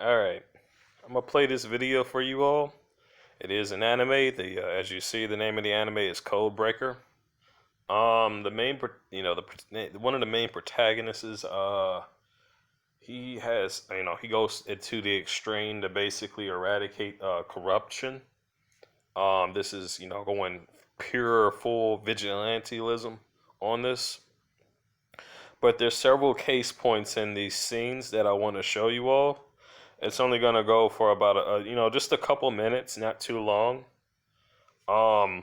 Alright, I'm gonna play this video for you all. It is an anime. As you see, the name of the anime is Code Breaker. The main, one of the main protagonists is, he has, he goes into the extreme to basically eradicate corruption. This is, going pure, full vigilantism on this. But there's several case points in these scenes that I want to show you all. It's only gonna go for about just a couple minutes, not too long. Um,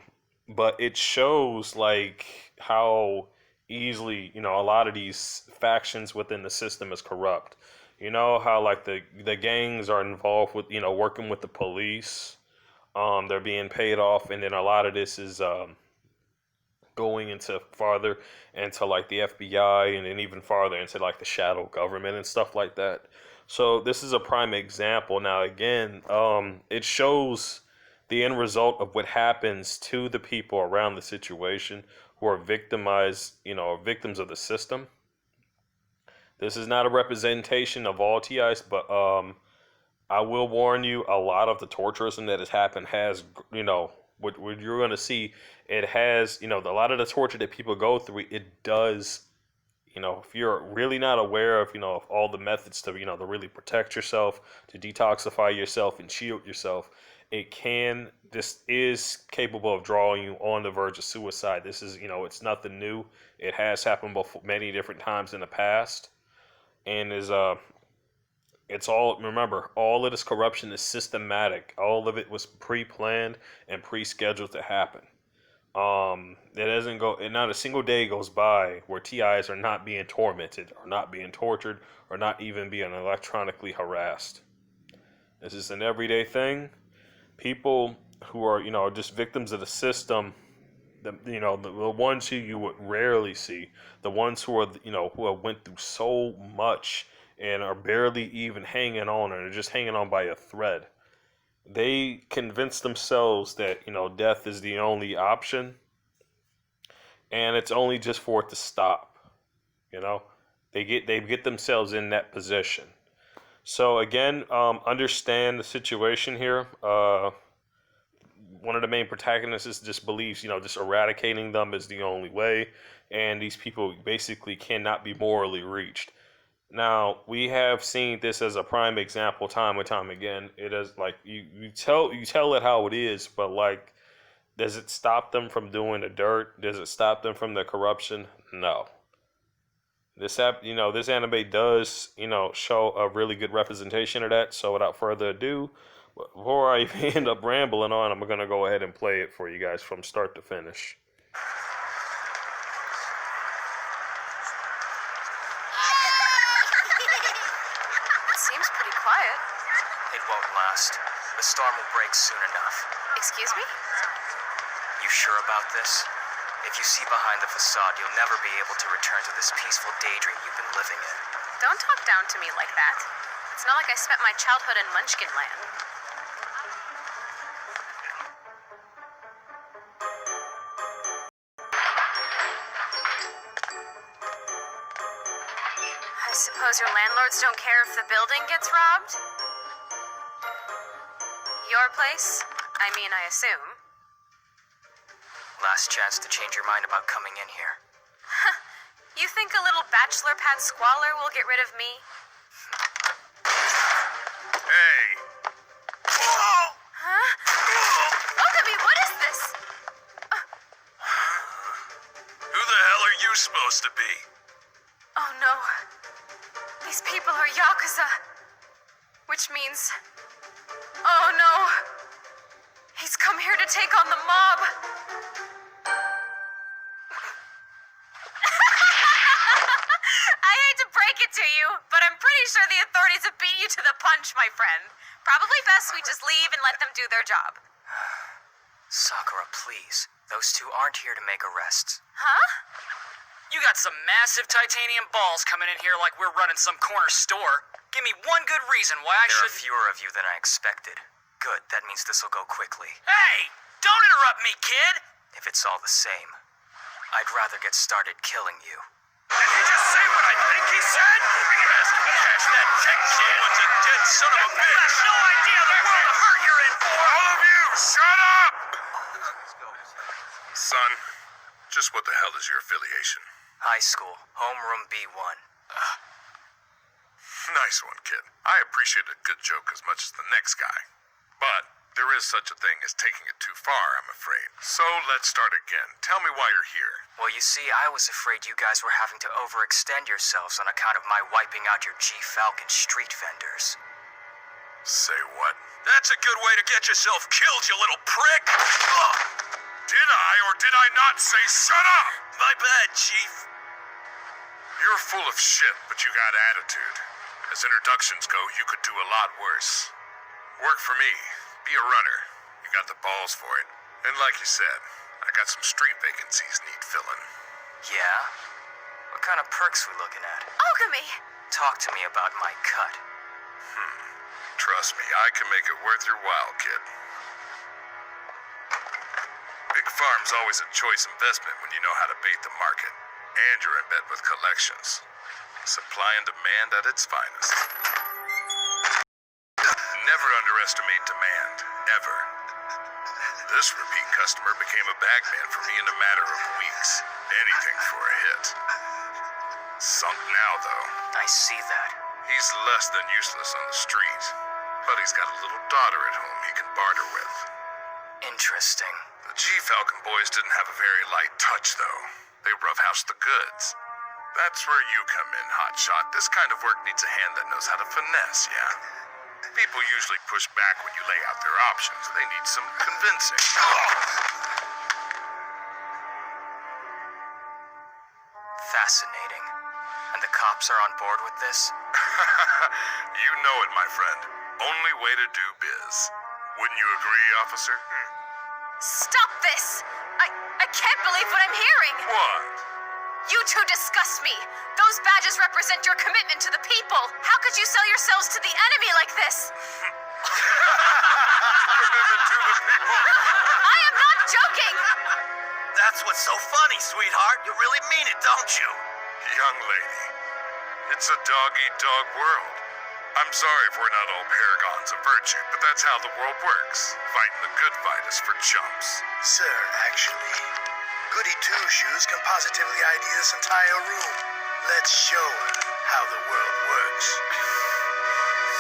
but it shows like how easily a lot of these factions within the system is corrupt. You know how like the gangs are involved with working with the police. They're being paid off, and then a lot of this is going into farther into like the FBI, and then even farther into like the shadow government and stuff like that. So this is a prime example. Now again, it shows the end result of what happens to the people around the situation who are victimized, victims of the system. This is not a representation of all TIs, but I will warn you, a lot of the torturism that has happened has, what you're going to see, it has, a lot of the torture that people go through, it does, if you're really not aware of all the methods to, to really protect yourself, to detoxify yourself and shield yourself, this is capable of drawing you on the verge of suicide. This is, it's nothing new. It has happened before many different times in the past. And it's all, remember, all of this corruption is systematic. All of it was pre-planned and pre-scheduled to happen. It doesn't go, and not a single day goes by where TIs are not being tormented, or not being tortured, or not even being electronically harassed. This is an everyday thing. People who are, just victims of the system, the ones who you would rarely see, the ones who are, who have went through so much and are barely even hanging on, or just hanging on by a thread. They convince themselves that, death is the only option, and it's only just for it to stop. They get themselves in that position. So again, understand the situation here. One of the main protagonists just believes, just eradicating them is the only way, and these people basically cannot be morally reached. Now, we have seen this as a prime example time and time again. It is like you tell it how it is, but like, does it stop them from doing the dirt? Does it stop them from the corruption? No. This anime does, show a really good representation of that. So without further ado, before I end up rambling on, I'm gonna go ahead and play it for you guys from start to finish. Seems pretty quiet. It won't last. The storm will break soon enough. Excuse me? You sure about this? If you see behind the facade, you'll never be able to return to this peaceful daydream you've been living in. Don't talk down to me like that. It's not like I spent my childhood in Munchkin Land. I suppose your landlords don't care if the building gets robbed? Your place? I mean, I assume. Last chance to change your mind about coming in here. You think a little bachelor pad squalor will get rid of me? Hey! Huh? Okami, what is this? Who the hell are you supposed to be? Oh no. These people are Yakuza. Which means... Oh no! He's come here to take on the mob! I hate to break it to you, but I'm pretty sure the authorities have beat you to the punch, my friend. Probably best we just leave and let them do their job. Sakura, please. Those two aren't here to make arrests. Huh? You got some massive titanium balls coming in here like we're running some corner store. Give me one good reason why I There should... are fewer of you than I expected. Good, that means this'll go quickly. Hey! Don't interrupt me, kid! If it's all the same, I'd rather get started killing you. Did he just say what I think he said? Catch that check, kid. Someone's a dead son of a bitch. You have no idea the world of hurt you're in for. All of you, shut up! Son, just what the hell is your affiliation? High school, homeroom B1. Nice one, kid. I appreciate a good joke as much as the next guy. But there is such a thing as taking it too far, I'm afraid. So let's start again. Tell me why you're here. Well, you see, I was afraid you guys were having to overextend yourselves on account of my wiping out your G-Falcon street vendors. Say what? That's a good way to get yourself killed, you little prick. Did I or did I not say shut up? My bad, Chief. You're full of shit, but you got attitude. As introductions go, you could do a lot worse. Work for me. Be a runner. You got the balls for it. And like you said, I got some street vacancies need filling. Yeah? What kind of perks we looking at? Ogami! Talk to me about my cut. Trust me, I can make it worth your while, kid. Big farm's always a choice investment when you know how to bait the market. And you're in bed with collections. Supply and demand at its finest. Never underestimate demand, ever. This repeat customer became a bagman for me in a matter of weeks. Anything for a hit. Sunk now, though. I see that. He's less than useless on the street. But he's got a little daughter at home he can barter with. Interesting. The G-Falcon boys didn't have a very light touch, though. They roughhoused the goods. That's where you come in, hotshot. This kind of work needs a hand that knows how to finesse, yeah? People usually push back when you lay out their options. They need some convincing. Fascinating. And the cops are on board with this? You know it, my friend. Only way to do biz. Wouldn't you agree, officer? Stop this! I can't believe what I'm hearing! What? You two disgust me! Those badges represent your commitment to the people! How could you sell yourselves to the enemy like this? Commitment to the people. I am not joking! That's what's so funny, sweetheart. You really mean it, don't you? Young lady, it's a dog-eat-dog world. I'm sorry if we're not all paragons of virtue, but that's how the world works. Fighting the good fight is for chumps. Sir, actually, Goody Two-Shoes can positively ID this entire room. Let's show her how the world works.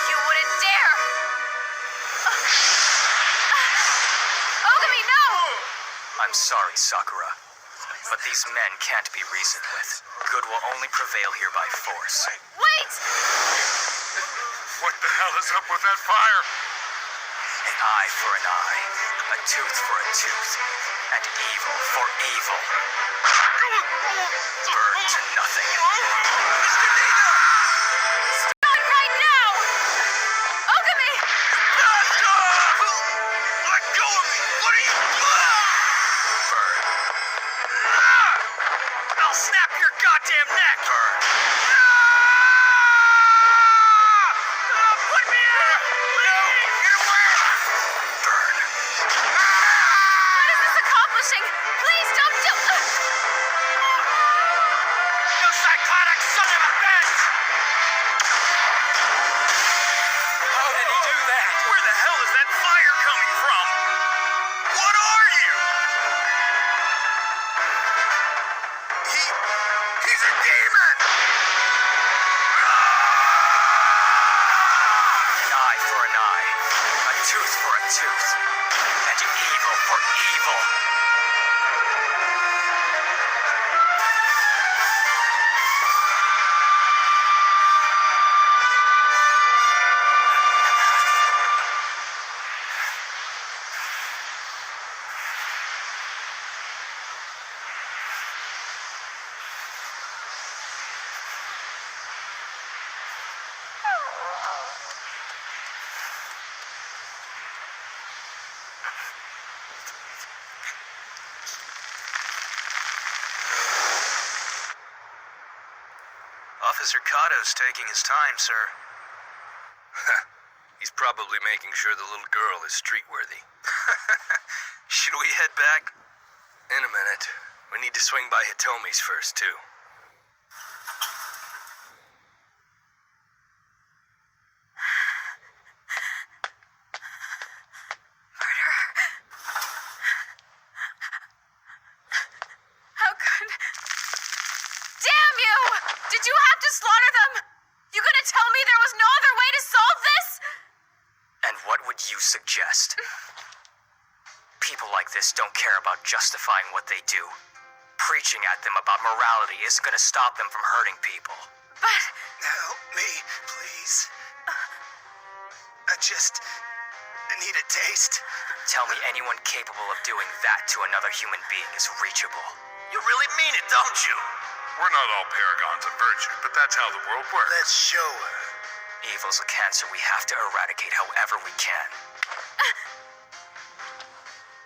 You wouldn't dare! Ogami, no! I'm sorry, Sakura. But these men can't be reasoned with. Good will only prevail here by force. Wait! What the hell is up with that fire? An eye for an eye, a tooth for a tooth, and evil for evil. Burn to nothing. Stop right now! Ogami! Let go of me! What are you... Burn. I'll snap your goddamn neck! Burn. Put me out! Please! Get away! Burn. What is this accomplishing? Please don't do... You psychotic son of a bitch! How did he do that? Where the hell is that fire coming from? What are you? He's a demon! An eye for an eye, a tooth for a tooth, and evil for evil. Officer Kato's taking his time, sir. He's probably making sure the little girl is street-worthy. Should we head back? In a minute. We need to swing by Hitomi's first, too. suggest. People like this don't care about justifying what they do. Preaching at them about morality isn't gonna stop them from hurting people. But... Help me, please. I just need a taste. Tell me anyone capable of doing that to another human being is reachable. You really mean it, don't you? We're not all paragons of virtue, but that's how the world works. Let's show her. Evil's a cancer we have to eradicate however we can.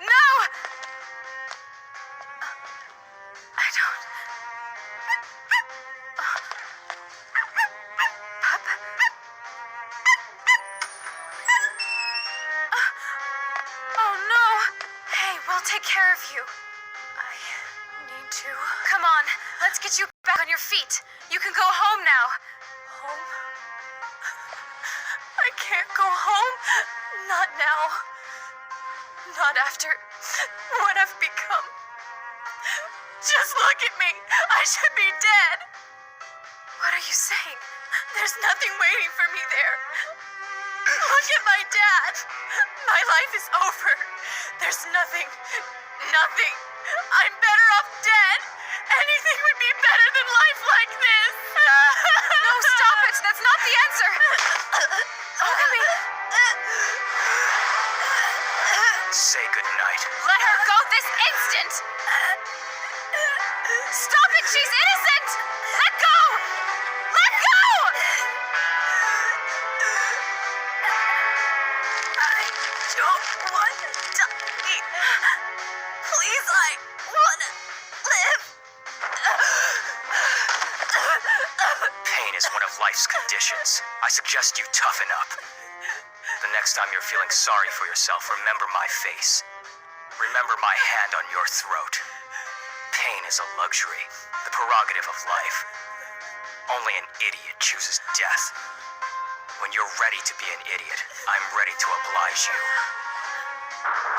No! I don't... Pup? Oh no! Hey, we'll take care of you. I need to... Come on, let's get you back on your feet. You can go home now. Home? I can't go home. Not now. Not after what I've become. Just look at me. I should be dead. What are you saying? There's nothing waiting for me there. Look at my dad. My life is over. There's nothing. Nothing. I'm better off dead. Anything would be better than life like this. No, stop it. That's not the answer. Look at me. Say goodnight. Let her go this instant. Stop it. She's innocent. Let go. Let go. I don't want to die. Please, I want to live. Pain is one of life's conditions. I suggest you toughen up. The next time you're feeling sorry for yourself, remember my face. Remember my hand on your throat. Pain is a luxury, the prerogative of life. Only an idiot chooses death. When you're ready to be an idiot, I'm ready to oblige you.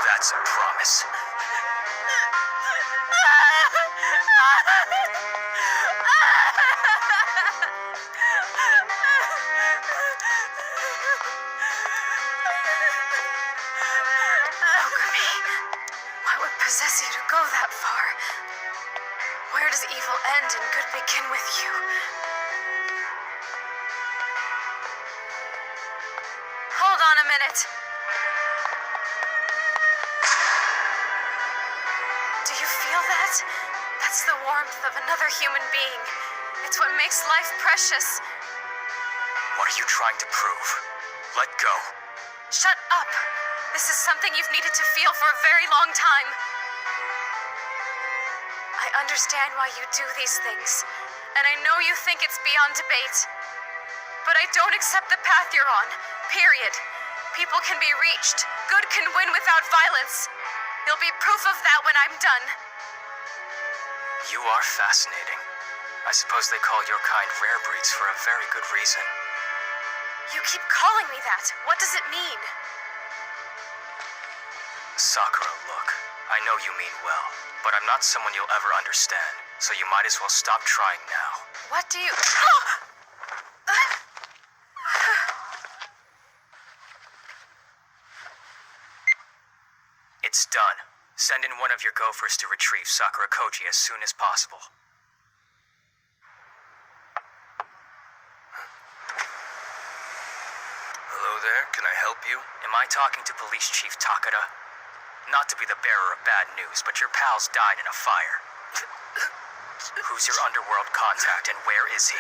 That's a promise. What would possess you to go that far? Where does evil end and good begin with you? Hold on a minute. Do you feel that? That's the warmth of another human being. It's what makes life precious. What are you trying to prove? Let go. Shut up. This is something you've needed to feel for a very long time. I understand why you do these things, and I know you think it's beyond debate. But I don't accept the path you're on, period. People can be reached. Good can win without violence. You'll be proof of that when I'm done. You are fascinating. I suppose they call your kind rare breeds for a very good reason. You keep calling me that. What does it mean? Sakura, look. I know you mean well, but I'm not someone you'll ever understand, so you might as well stop trying now. What do you... It's done. Send in one of your gophers to retrieve Sakura Koji as soon as possible. Hello there, can I help you? Am I talking to Police Chief Takada? Not to be the bearer of bad news, but your pals died in a fire. Who's your underworld contact and where is he?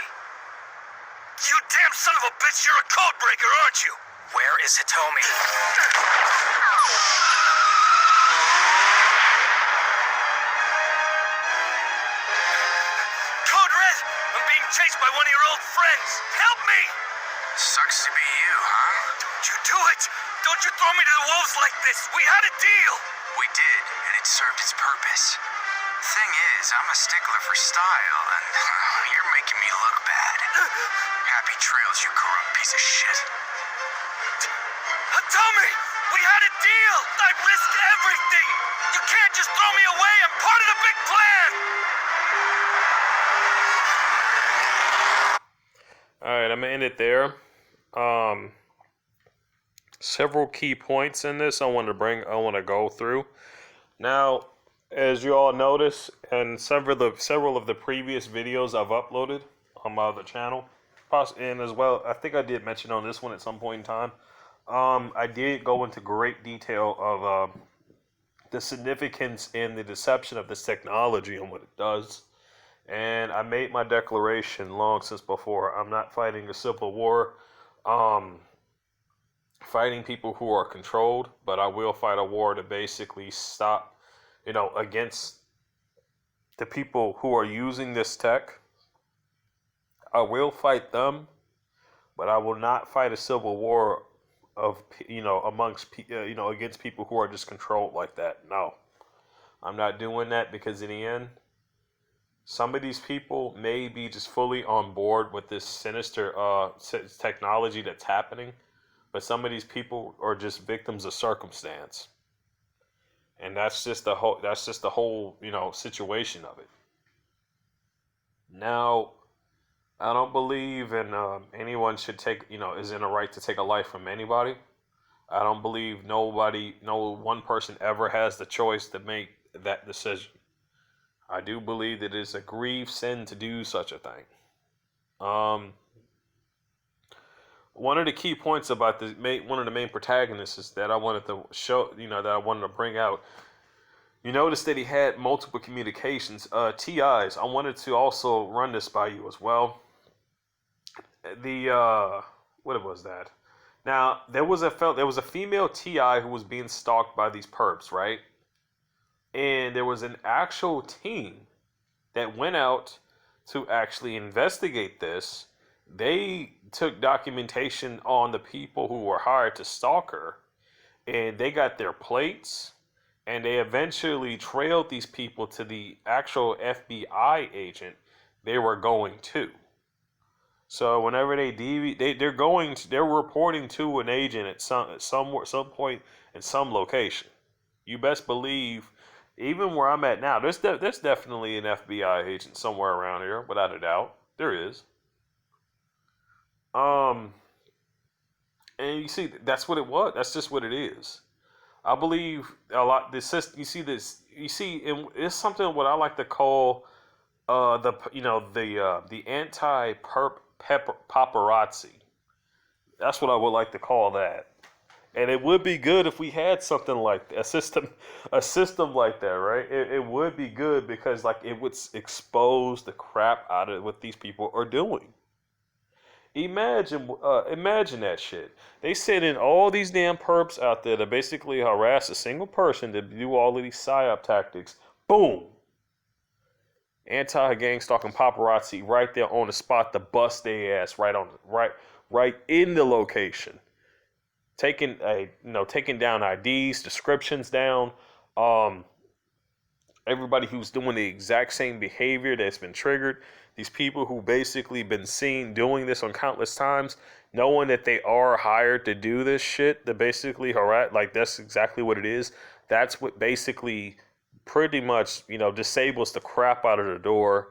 You damn son of a bitch, you're a code breaker, aren't you? Where is Hitomi? Code Red! I'm being chased by one of your old friends! Help me! Sucks to be you, huh? Don't you do it! Don't you throw me to the wolves like this! We had a deal! We did, and it served its purpose. Thing is, I'm a stickler for style, and you're making me look bad. Happy trails, you corrupt piece of shit. Hitomi! We had a deal! I risked everything! You can't just throw me away! I'm part of the big plan! Alright, I'm gonna end it there. several key points in this I want to go through. Now, as you all notice, and several of the previous videos I've uploaded on my other channel, and as well, I think I did mention on this one at some point in time. I did go into great detail of the significance and the deception of this technology and what it does. And I made my declaration long since before. I'm not fighting a civil war, fighting people who are controlled, but I will fight a war to basically stop, against the people who are using this tech. I will fight them, but I will not fight a civil war of against people who are just controlled like that. No, I'm not doing that, because in the end, some of these people may be just fully on board with this sinister technology that's happening, but some of these people are just victims of circumstance, and that's just the whole situation of it. Now, I don't believe in anyone should is in a right to take a life from anybody. I don't believe no one person ever has the choice to make that decision. I do believe that it is a grieved sin to do such a thing. One of the key points about one of the main protagonists is that I wanted to show, that I wanted to bring out. You notice that he had multiple communications, TIs. I wanted to also run this by you as well. What was that? Now, there was a female TI who was being stalked by these perps, right? And there was an actual team that went out to actually investigate this. They took documentation on the people who were hired to stalk her, and they got their plates, and they eventually trailed these people to the actual FBI agent they were going to. So whenever they're reporting to an agent at some point in some location. You best believe, even where I'm at now, there's definitely an FBI agent somewhere around here, without a doubt. There is. And you see, that's what it was. That's just what it is. I believe a lot. You see this. You see, it's something what I like to call the anti-perp paparazzi. That's what I would like to call that. And it would be good if we had something like that, a system like that, right? It would be good, because it would expose the crap out of what these people are doing. Imagine that shit. They send in all these damn perps out there to basically harass a single person to do all of these psyop tactics. Boom. Anti-gang stalking paparazzi right there on the spot to bust their ass right in the location. Taking down IDs, descriptions down, everybody who's doing the exact same behavior that's been triggered. These people who basically been seen doing this on countless times, knowing that they are hired to do this shit, to basically harass, that's exactly what it is. That's what basically pretty much, disables the crap out of the door,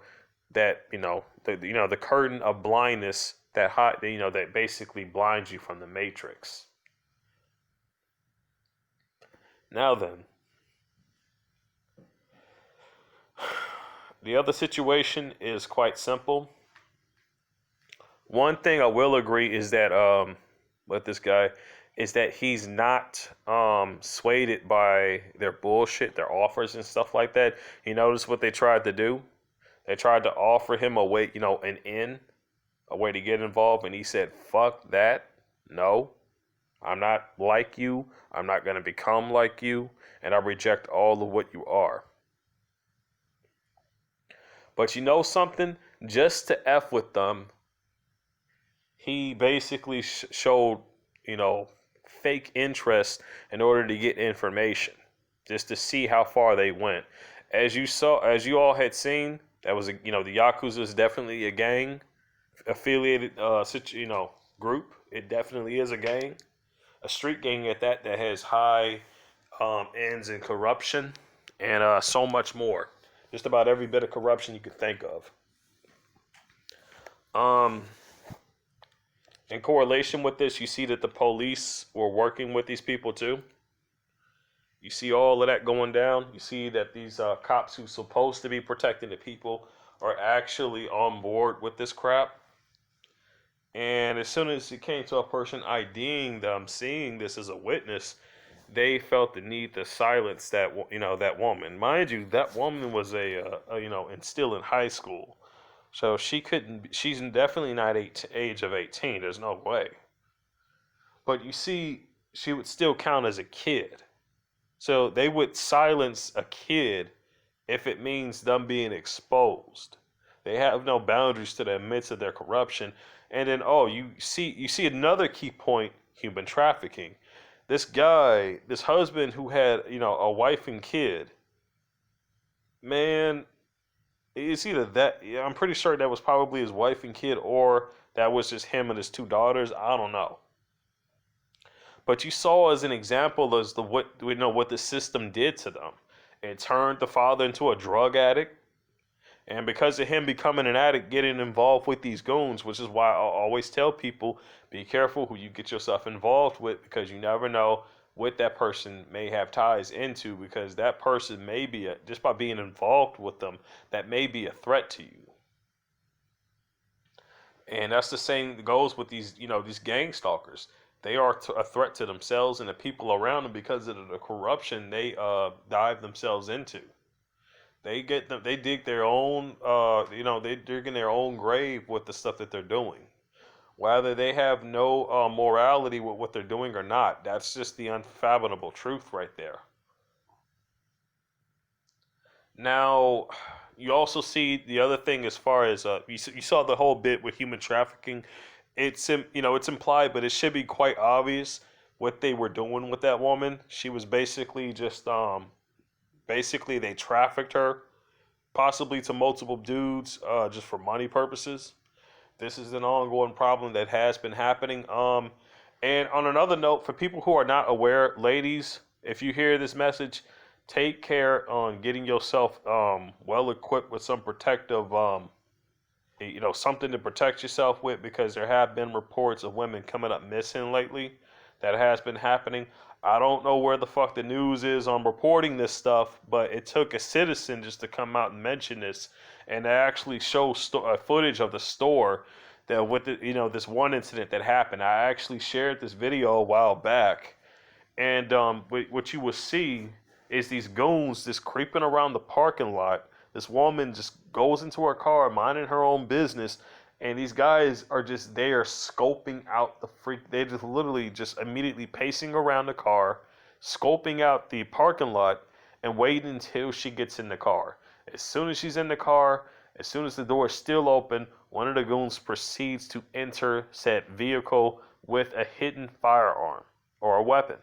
that, the curtain of blindness that basically blinds you from the matrix. Now then, the other situation is quite simple. One thing I will agree is that with this guy is that he's not swayed by their bullshit, their offers and stuff like that. You notice what they tried to do? They tried to offer him a way, an in, a way to get involved, and he said, "Fuck that. No. I'm not like you. I'm not going to become like you, and I reject all of what you are." But you know something? Just to F with them, he basically showed, fake interest in order to get information, just to see how far they went. As you all had seen, that was the Yakuza is definitely a gang affiliated, group. It definitely is a gang, a street gang at that has high ends in corruption and so much more. Just about every bit of corruption you could think of. In correlation with this, you see that the police were working with these people too. You see all of that going down. You see that these cops who's supposed to be protecting the people are actually on board with this crap. And as soon as it came to a person IDing them, seeing this as a witness, they felt the need to silence that that woman. Mind you, that woman was and still in high school, so she couldn't. She's definitely not age of 18. There's no way. But you see, she would still count as a kid. So they would silence a kid if it means them being exposed. They have no boundaries to the midst of their corruption. And then you see another key point, human trafficking. This guy, this husband who had, a wife and kid, man, it's either that, yeah, I'm pretty sure that was probably his wife and kid, or that was just him and his two daughters. I don't know. But you saw as an example as the what the system did to them. It turned the father into a drug addict. And because of him becoming an addict, getting involved with these goons, which is why I always tell people, be careful who you get yourself involved with, because you never know what that person may have ties into, because that person may be, just by being involved with them, that may be a threat to you. And that's the same that goes with these gang stalkers. They are a threat to themselves and the people around them because of the corruption they dive themselves into. They get them. They dig their own. They dig in their own grave with the stuff that they're doing. Whether they have no morality with what they're doing or not, that's just the unfathomable truth right there. Now, you also see the other thing as far as you saw the whole bit with human trafficking. It's implied, but it should be quite obvious what they were doing with that woman. She was basically just basically they trafficked her, possibly to multiple dudes, just for money purposes. This is an ongoing problem that has been happening. And on another note, for people who are not aware, ladies, if you hear this message, take care on getting yourself well equipped with some protective, something to protect yourself with, because there have been reports of women coming up missing lately. That has been happening. I don't know where the fuck the news is on reporting this stuff, but it took a citizen just to come out and mention this, and to actually show footage of the store that with this one incident that happened. I actually shared this video a while back, and what you will see is these goons just creeping around the parking lot. This woman just goes into her car, minding her own business, and these guys are just there scoping out the freak. They just literally just immediately pacing around the car, scoping out the parking lot, and waiting until she gets in the car. As soon as she's in the car, as soon as the door is still open, one of the goons proceeds to enter said vehicle with a hidden firearm or a weapon.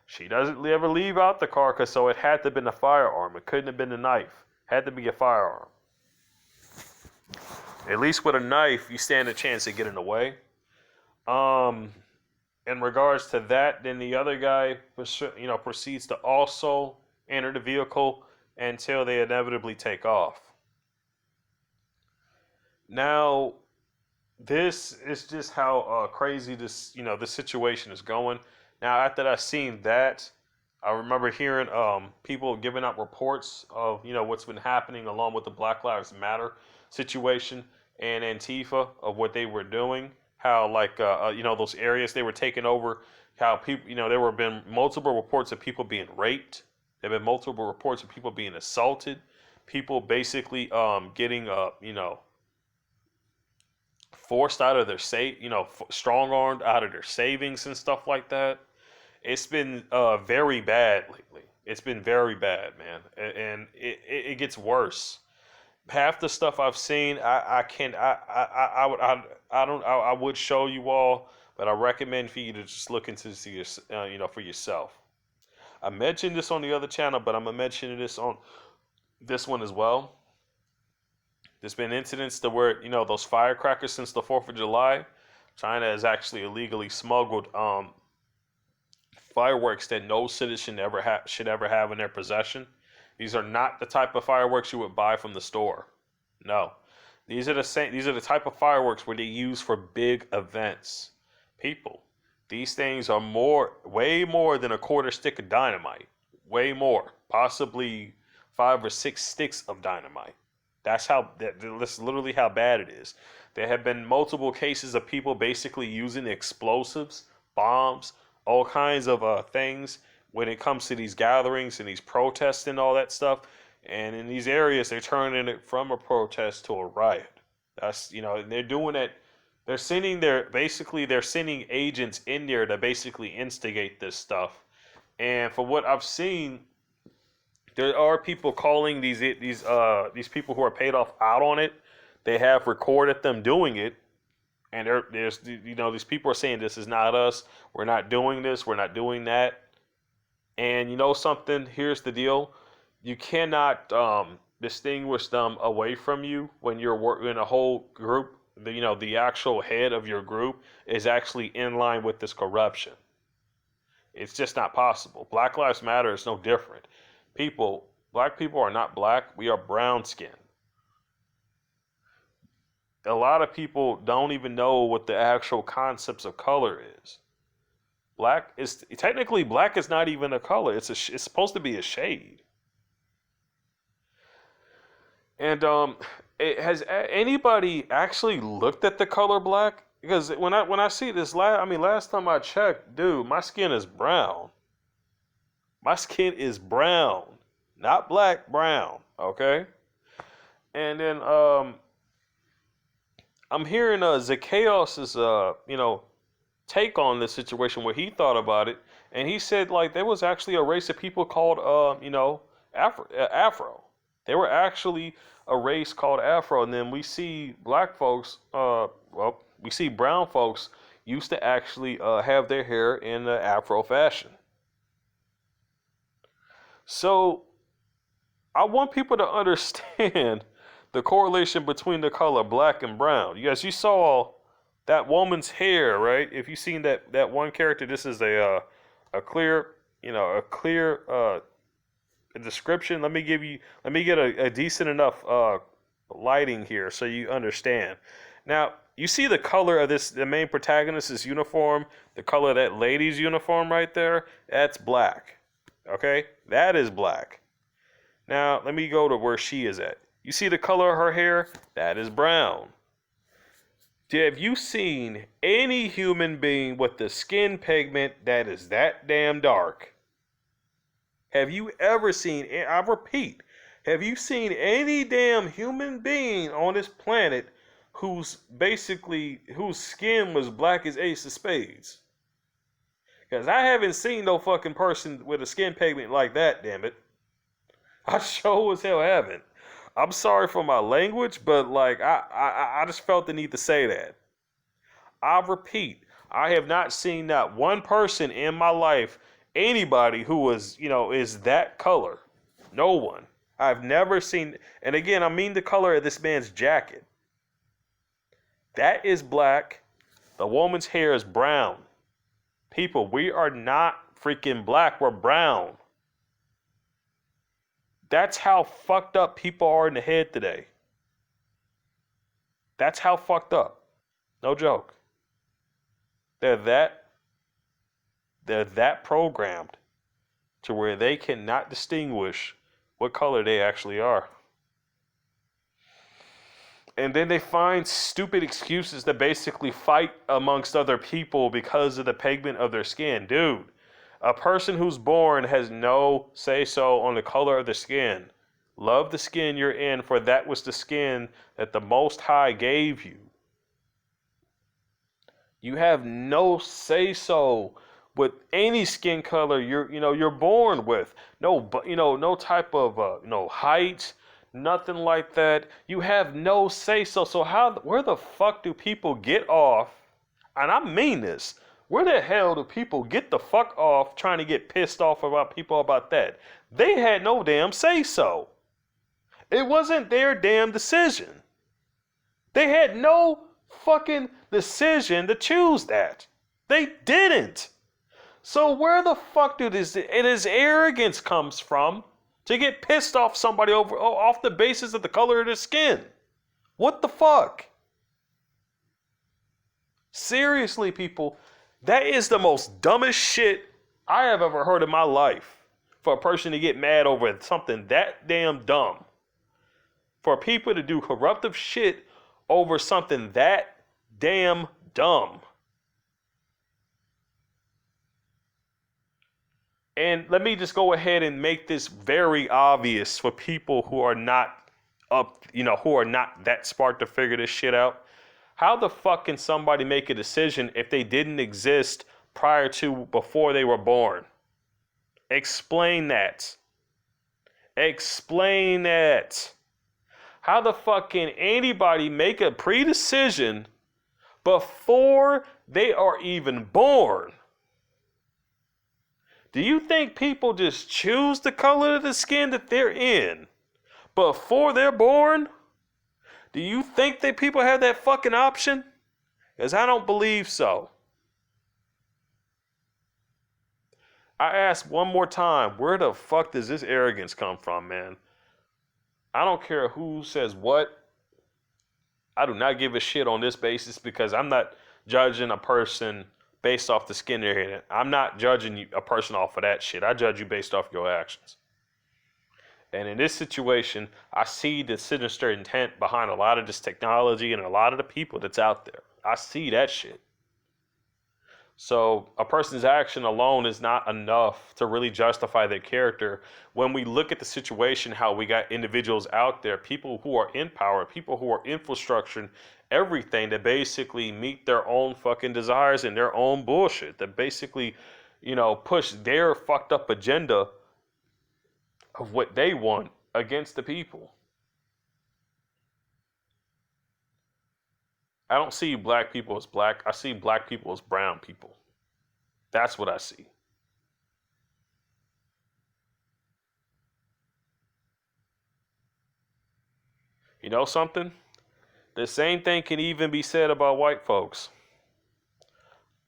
She doesn't ever leave out the car, so it had to have been a firearm. It couldn't have been a knife. It had to be a firearm. At least with a knife, you stand a chance of getting away. In regards to that, then the other guy, proceeds to also enter the vehicle until they inevitably take off. Now, this is just how crazy this situation is going. Now, after I seen that, I remember hearing people giving out reports of what's been happening along with the Black Lives Matter situation and Antifa, of what they were doing, how those areas they were taking over, how people there were been multiple reports of people being raped, there have been multiple reports of people being assaulted, people basically getting forced out of their strong armed out of their savings and stuff like that. It's been very bad lately. It's been very bad, man, and it gets worse. Half the stuff I've seen, I would show you all, but I recommend for you to just look into this, for yourself. I mentioned this on the other channel, but I'm gonna mention this on this one as well. There's been incidents to where those firecrackers since the 4th of July, China has actually illegally smuggled fireworks that no citizen should ever have in their possession. These are not the type of fireworks you would buy from the store. No. These are the same. These are the type of fireworks where they use for big events. People, these things are way more than a quarter stick of dynamite. Way more, possibly 5 or 6 sticks of dynamite. That's literally how bad it is. There have been multiple cases of people basically using explosives, bombs, all kinds of things when it comes to these gatherings and these protests and all that stuff. And in these areas, they're turning it from a protest to a riot. That's and they're doing it. They're sending agents in there to basically instigate this stuff. And for what I've seen, there are people calling these people who are paid off out on it. They have recorded them doing it, and there's these people are saying this is not us. We're not doing this. We're not doing that. And you know something? Here's the deal: you cannot distinguish them away from you when you're working in a whole group. The actual head of your group is actually in line with this corruption. It's just not possible. Black Lives Matter is no different. Black people are not black. We are brown skinned. A lot of people don't even know what the actual concepts of color is. Black is not even a color. It's supposed to be a shade. And has anybody actually looked at the color black? Because when I see this last time I checked, dude, my skin is brown. My skin is brown, not black, brown. Okay. And then I'm hearing Zacchaeus' take on this situation, where he thought about it, and he said like there was actually a race of people called Afro. They were actually a race called Afro, and then we see black folks. We see brown folks used to actually have their hair in the Afro fashion. So I want people to understand the correlation between the color black and brown. You saw that woman's hair, right? If you've seen that one character, this is a clear description. Let me get a decent enough lighting here so you understand. Now, you see the color of the main protagonist's uniform, the color of that lady's uniform right there, that's black. Okay? That is black. Now, let me go to where she is at. You see the color of her hair? That is brown. Have you seen any human being with the skin pigment that is that damn dark? Have you ever seen, I repeat, have you seen any damn human being on this planet whose skin was black as Ace of Spades? Because I haven't seen no fucking person with a skin pigment like that, damn it. I sure as hell haven't. I'm sorry for my language, but like I just felt the need to say that. I repeat, I have not seen not one person in my life, anybody who was, is that color. No one. I've never seen, and again, I mean the color of this man's jacket. That is black. The woman's hair is brown. People, we are not freaking black, we're brown. That's how fucked up people are in the head today. That's how fucked up. No joke. They're that programmed to where they cannot distinguish what color they actually are. And then they find stupid excuses to basically fight amongst other people because of the pigment of their skin. Dude, a person who's born has no say-so on the color of the skin. Love the skin you're in, for that was the skin that the Most High gave you. You have no say-so with any skin color you're born with. No type of height, nothing like that. You have no say-so. So where the fuck do people get off? And I mean this. Where the hell do people get the fuck off trying to get pissed off about people about that? They had no damn say-so. It wasn't their damn decision. They had no fucking decision to choose that. They didn't. So where the fuck do this arrogance comes from to get pissed off somebody off the basis of the color of their skin? What the fuck? Seriously, people, that is the most dumbest shit I have ever heard in my life. For a person to get mad over something that damn dumb. For people to do corruptive shit over something that damn dumb. And let me just go ahead and make this very obvious for people who are not who are not that smart to figure this shit out. How the fuck can somebody make a decision if they didn't exist before they were born? Explain that. Explain that. How the fuck can anybody make a pre-decision before they are even born? Do you think people just choose the color of the skin that they're in before they're born? Do you think that people have that fucking option? Because I don't believe so. I ask one more time, where the fuck does this arrogance come from, man? I don't care who says what. I do not give a shit on this basis because I'm not judging a person based off the skin they're in. I'm not judging a person off of that shit. I judge you based off your actions. And in this situation, I see the sinister intent behind a lot of this technology and a lot of the people that's out there. I see that shit. So a person's action alone is not enough to really justify their character. When we look at the situation, how we got individuals out there, people who are in power, people who are infrastructuring everything that basically meet their own fucking desires and their own bullshit, that basically, push their fucked up agenda of what they want against the people. I don't see black people as black. I see black people as brown people. That's what I see. You know something? The same thing can even be said about white folks.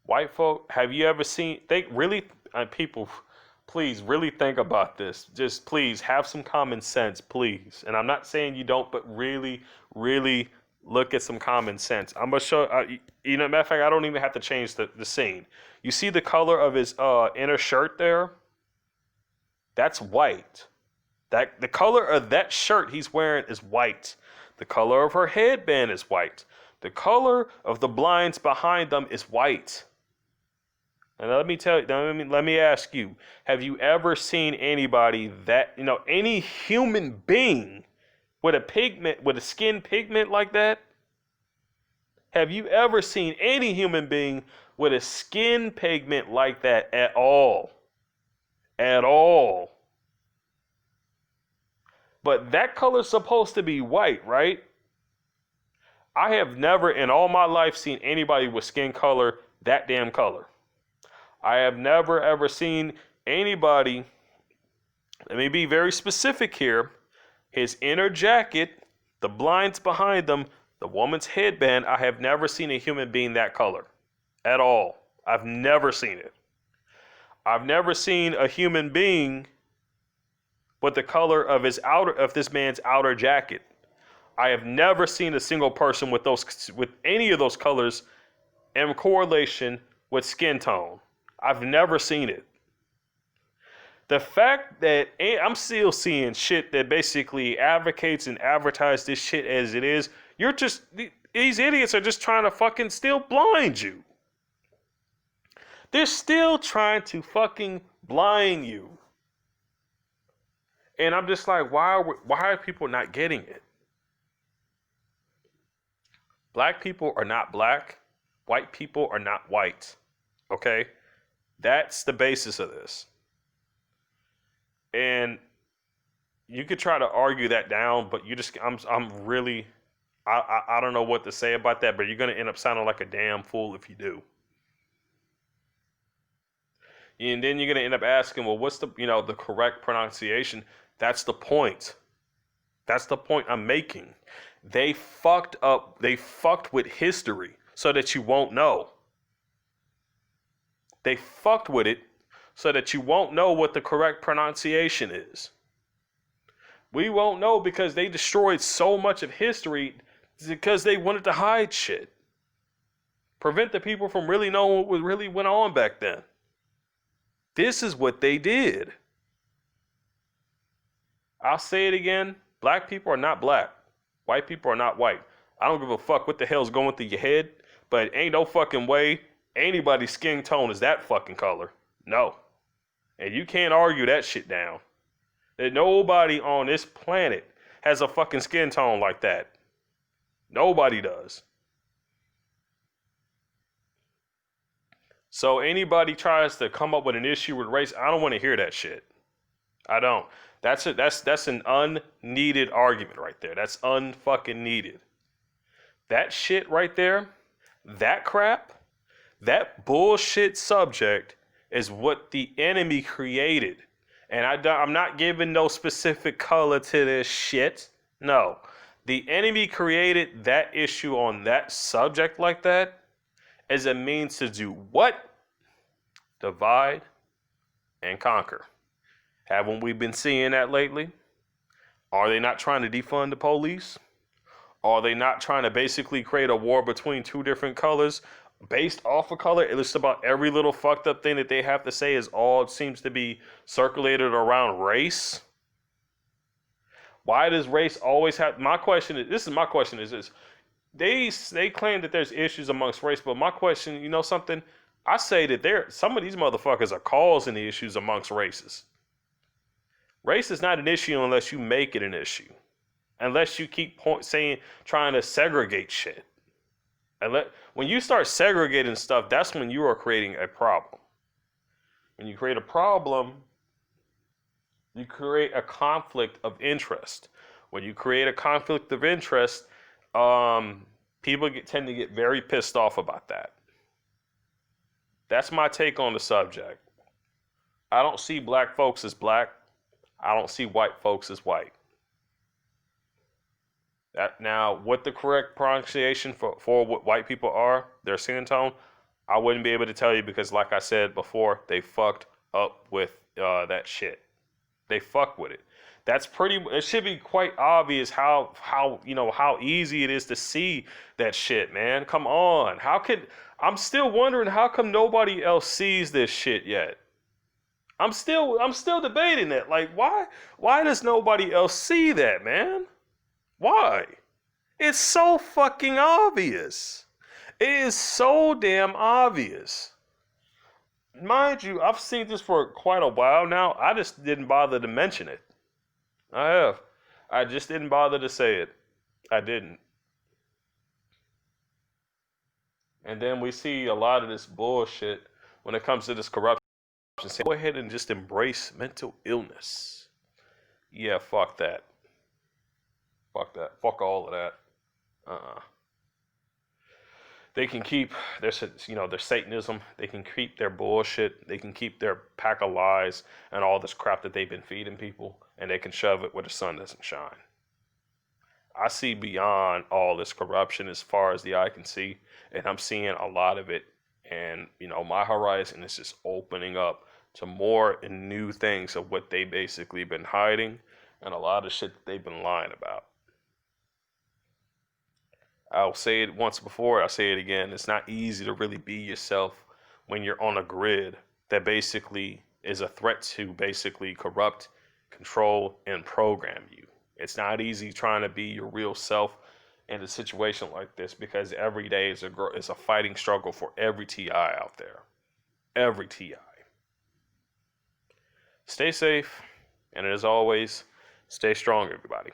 White folk, have you ever seen, people, please really think about this. Just please have some common sense, please. And I'm not saying you don't, but really, really look at some common sense. I'm going to show, matter of fact, I don't even have to change the scene. You see the color of his inner shirt there? That's white. The color of that shirt he's wearing is white. The color of her headband is white. The color of the blinds behind them is white. And let me ask you, have you ever seen anybody any human being with a skin pigment like that? Have you ever seen any human being with a skin pigment like that at all? At all. But that color's supposed to be white, right? I have never in all my life seen anybody with skin color that damn color. I have never ever seen anybody, let me be very specific here, his inner jacket, the blinds behind them, the woman's headband, I have never seen a human being that color at all. I've never seen it. I've never seen a human being with the color of this man's outer jacket. I have never seen a single person with any of those colors in correlation with skin tone. I've never seen it. The fact that I'm still seeing shit that basically advocates and advertises this shit as it is, these idiots are just trying to fucking still blind you. They're still trying to fucking blind you. And I'm just like, why are people not getting it? Black people are not black. White people are not white. Okay? That's the basis of this. And you could try to argue that down, but I don't know what to say about that, but you're going to end up sounding like a damn fool if you do. And then you're going to end up asking, well, what's the correct pronunciation? That's the point. That's the point I'm making. They fucked with history so that you won't know. They fucked with it so that you won't know what the correct pronunciation is. We won't know because they destroyed so much of history because they wanted to hide shit. Prevent the people from really knowing what really went on back then. This is what they did. I'll say it again. Black people are not black. White people are not white. I don't give a fuck what the hell's going through your head, but ain't no fucking way anybody's skin tone is that fucking color. No. And you can't argue that shit down. That nobody on this planet has a fucking skin tone like that. Nobody does. So anybody tries to come up with an issue with race, I don't want to hear that shit. I don't. That's an unneeded argument right there. That's unfucking needed. That shit right there, that crap, that bullshit subject is what the enemy created. And I'm not giving no specific color to this shit. No. The enemy created that issue on that subject like that as a means to do what? Divide and conquer. Haven't we been seeing that lately? Are they not trying to defund the police? Are they not trying to basically create a war between two different colors based off of color? It's just about every little fucked up thing that they have to say is all seems to be circulated around race. Why does race always have? My question is this. They claim that there's issues amongst race, but my question, you know something? I say that some of these motherfuckers are causing the issues amongst races. Race is not an issue unless you make it an issue. Unless you keep trying to segregate shit. When you start segregating stuff, that's when you are creating a problem. When you create a problem, you create a conflict of interest. When you create a conflict of interest, people tend to get very pissed off about that. That's my take on the subject. I don't see black folks as black. I don't see white folks as white. Now, what the correct pronunciation for what white people are, their skin tone, I wouldn't be able to tell you because, like I said before, they fucked up with that shit. They fuck with it. It should be quite obvious how easy it is to see that shit, man. Come on. I'm still wondering how come nobody else sees this shit yet? I'm still debating that. Like, why does nobody else see that, man? Why? It's so fucking obvious. It is so damn obvious. Mind you, I've seen this for quite a while now. I just didn't bother to mention it. I have. I just didn't bother to say it. I didn't. And then we see a lot of this bullshit when it comes to this corruption. Go ahead and just embrace mental illness. Yeah, fuck that. Fuck that. Fuck all of that. They can keep their Satanism. They can keep their bullshit. They can keep their pack of lies and all this crap that they've been feeding people, and they can shove it where the sun doesn't shine. I see beyond all this corruption as far as the eye can see, and I'm seeing a lot of it. And, my horizon is just opening up to more and new things of what they basically been hiding and a lot of shit that they've been lying about. I'll say it once before, I'll say it again. It's not easy to really be yourself when you're on a grid that basically is a threat to basically corrupt, control, and program you. It's not easy trying to be your real self in a situation like this because every day is a fighting struggle for every TI out there. Every TI. Stay safe, and as always, stay strong, everybody.